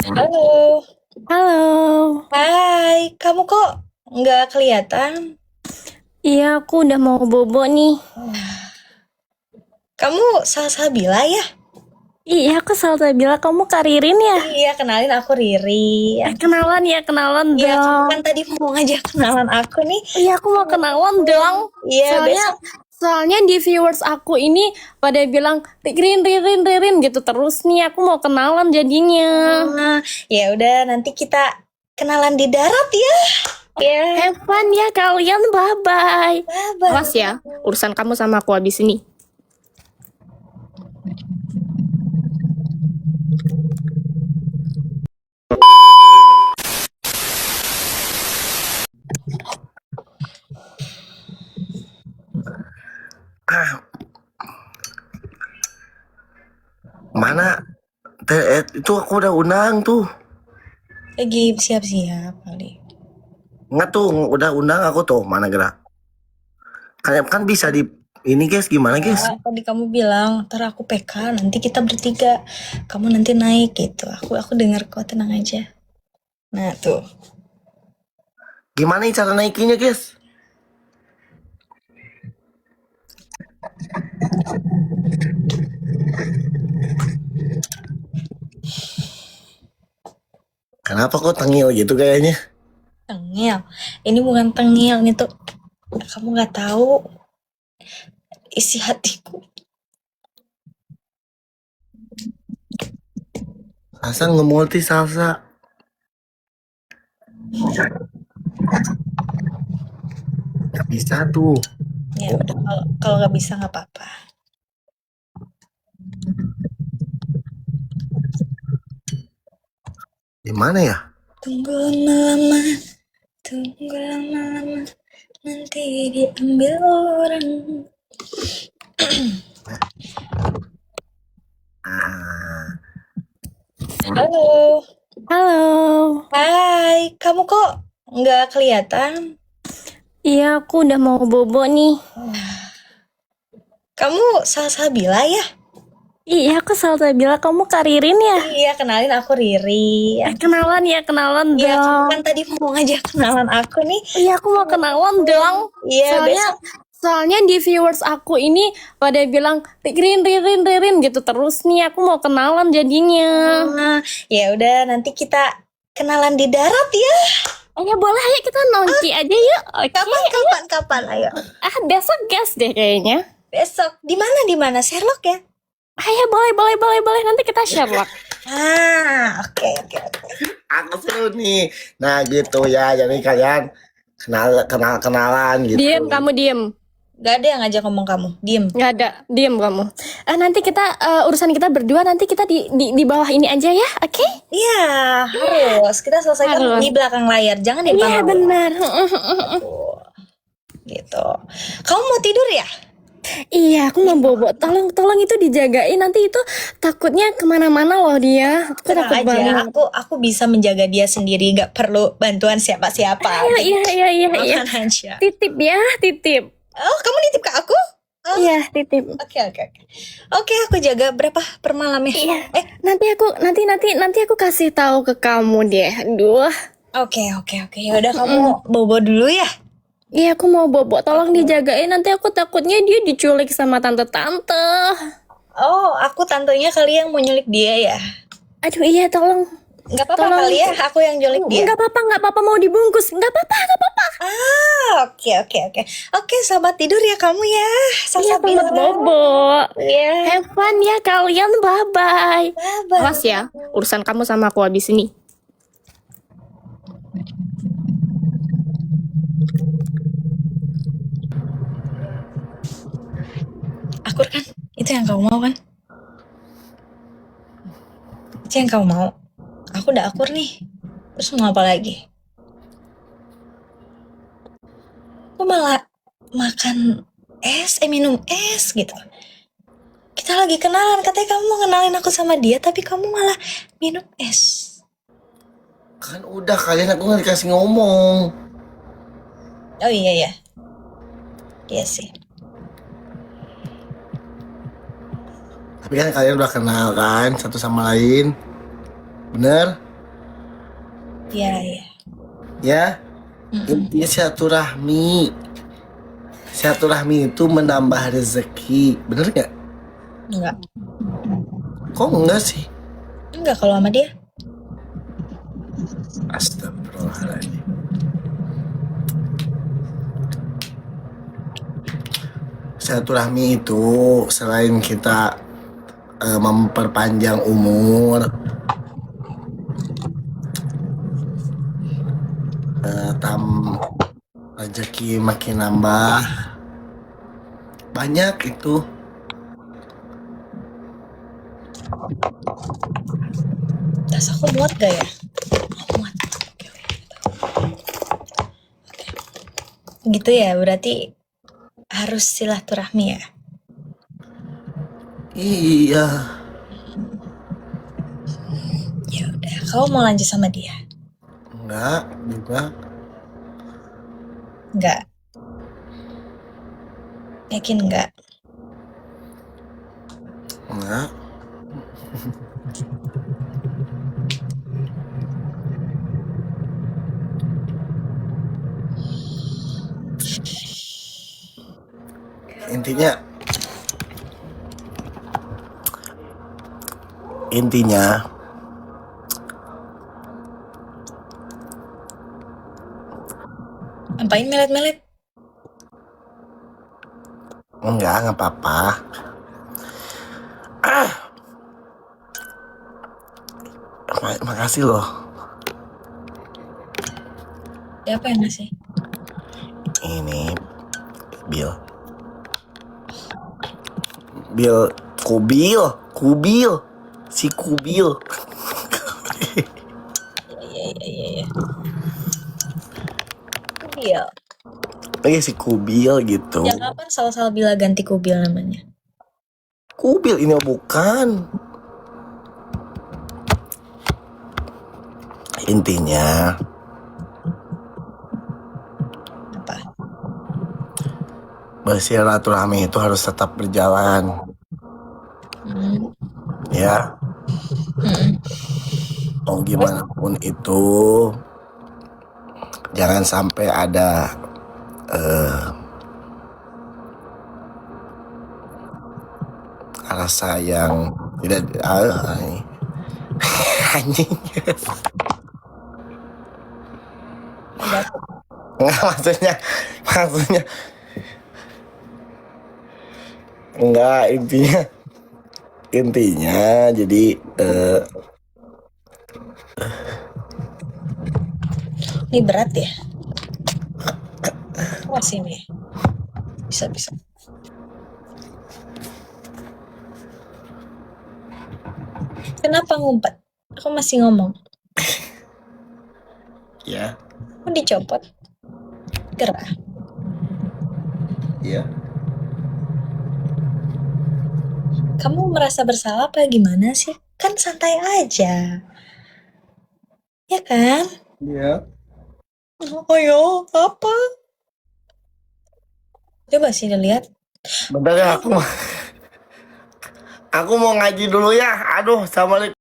Halo, Halo. hai. Kamu kok nggak kelihatan? Iya, aku udah mau bobo nih. Kamu Salsabila ya? Iya, aku selalu bilang kamu Karirin ya. Iya, kenalin aku Riri. Kenalan ya, kenalan Iya, kamu dong. kan tadi mau ngajak kenalan aku nih. Iya, aku mau kenalan dong. Iya, Soalnya besok. soalnya di viewers aku ini pada bilang Ririn, Ririn, Ririn gitu terus nih. Aku mau kenalan jadinya. Nah, ya udah nanti kita kenalan di darat ya. Ya, Have fun ya kalian, bye-bye. bye. Awas ya, urusan kamu sama aku habis ini. Mana? Itu aku udah undang tuh. Lagi siap-siap kali. Nggak tuh, udah undang aku tuh. Mana gerak? Kan bisa di ini guys, gimana guys? Tadi kamu bilang, ntar aku PK, nanti kita bertiga. Kamu nanti naik gitu. Aku dengar kok, tenang aja. Nah, tuh. Gimana nih cara naikinnya guys? Kenapa kok tengil gitu kayaknya? Tengil. Ini bukan tengil, ini tuh kamu nggak tahu isi hatiku. Salsa ngemulti salsa. Gak bisa tuh. Ya udah, kalau nggak bisa nggak apa-apa. Gimana ya? Tunggu lama, tunggu lama, nanti diambil orang. Halo, Halo. hai. Kamu kok nggak kelihatan? Iya, aku udah mau bobo nih. Kamu Salsabila ya? Iya, aku selalu bilang kamu Karirin ya. Iya, kenalin aku Riri. Kenalan ya, kenalan Iya, kamu dong. kan tadi mau ngajak kenalan aku nih. Iya, aku mau kenalan dong. Iya, Soalnya besok. soalnya di viewers aku ini pada bilang Ririn, Ririn, Ririn gitu terus nih. Aku mau kenalan jadinya. Nah, ya udah nanti kita kenalan di darat ya. Ya boleh, ayo kita nongki aja yuk. Oke. Kapan? Ayo. Besok gas deh kayaknya. Besok. Di mana? Sherlock ya? Ayo boleh. Nanti kita Sherlock. Oke. Aku seru nih. Nah gitu ya. Jadi kalian kenalan gitu. Diem, kamu diem. Gak ada yang ngajak ngomong kamu. Diem. Nggak ada, diem kamu. Nanti kita urusan kita berdua nanti kita di bawah ini aja ya, oke? Iya, harus. Kita selesaikan Harus. di belakang layar. Jangan di depan Iya layar. benar. Gitu. Kamu mau tidur ya? Iya, aku mau bobo. Tolong itu dijagain. Nanti itu takutnya kemana-mana loh dia. Aku Tenang takut aja. banget. Aku bisa menjaga dia sendiri. Gak perlu bantuan siapa-siapa. Iya. Aman aja. Titip ya, titip. Oh, kamu nitip ke aku? Oh, Iya, titip. Oke. Oke, aku jaga berapa per malamnya? Iya. Nanti aku kasih tahu ke kamu deh. Aduh. Oke. Ya udah kamu bobo dulu ya. Iya, aku mau bobo. Tolong dijagain. Nanti aku takutnya dia diculik sama tante-tante. Oh, aku tantenya kali yang mau nyulik dia ya. Aduh, iya tolong. Nggak apa-apa Tolong. kali ya, aku yang nyulik dia. Nggak apa-apa mau dibungkus. Nggak apa-apa. Oke. Oke, selamat tidur ya kamu ya. Iya, selamat bobo. Iya. Have fun ya kalian, bye-bye. Bye-bye. Awas ya, urusan kamu sama aku habis ini. Akur kan? Itu yang kamu mau kan? Itu yang kamu mau. Aku udah akur nih. Terus mau apa lagi? Aku malah makan minum es gitu. Kita lagi kenalan, katanya kamu mau kenalin aku sama dia, tapi kamu malah minum es. Kan udah kalian aku nggak dikasih ngomong. Oh iya. Iya sih. Tapi kan kalian udah kenal kan satu sama lain. Bener? Iya, iya. Ya, Mm-mm. intinya silaturahmi. Silaturahmi itu menambah rezeki, bener nggak? Enggak. Kok enggak sih? Enggak kalau sama dia. Astagfirullahaladzim. Silaturahmi itu selain kita memperpanjang umur, rezeki makin nambah, banyak itu. Tas aku muat gak ya? Oh, muat. Oke. Gitu ya, berarti harus silaturahmi ya? Iya, Ya udah, kamu mau lanjut sama dia? enggak juga. Enggak. Yakin enggak? Enggak. Intinya Ngapain melet-melet? enggak apa-apa. Makasih loh. Siapa yang ngasih? Ini Bill. Kubil. Si Kubil. Iya. Kubil. Si Kubil gitu. Ya kapan salah bila ganti Kubil namanya? Kubil ini bukan. Intinya Apa? bersilaturahmi itu harus tetap berjalan. Ya, mau gimana pun itu, jangan sampai ada rasa yang tidak anjing. Nggak, maksudnya enggak, intinya jadi Ini berat ya? Wah sini. Bisa. Kenapa ngumpet? Aku masih ngomong. ya. Mau dicopot? Gerah. Iya. Kamu merasa bersalah apa gimana sih? Kan santai aja. Ya kan? Iya. Oh yo, apa? Coba sih lihat. Bentar ya, aku mau ngaji dulu ya. Aduh, assalamualaikum.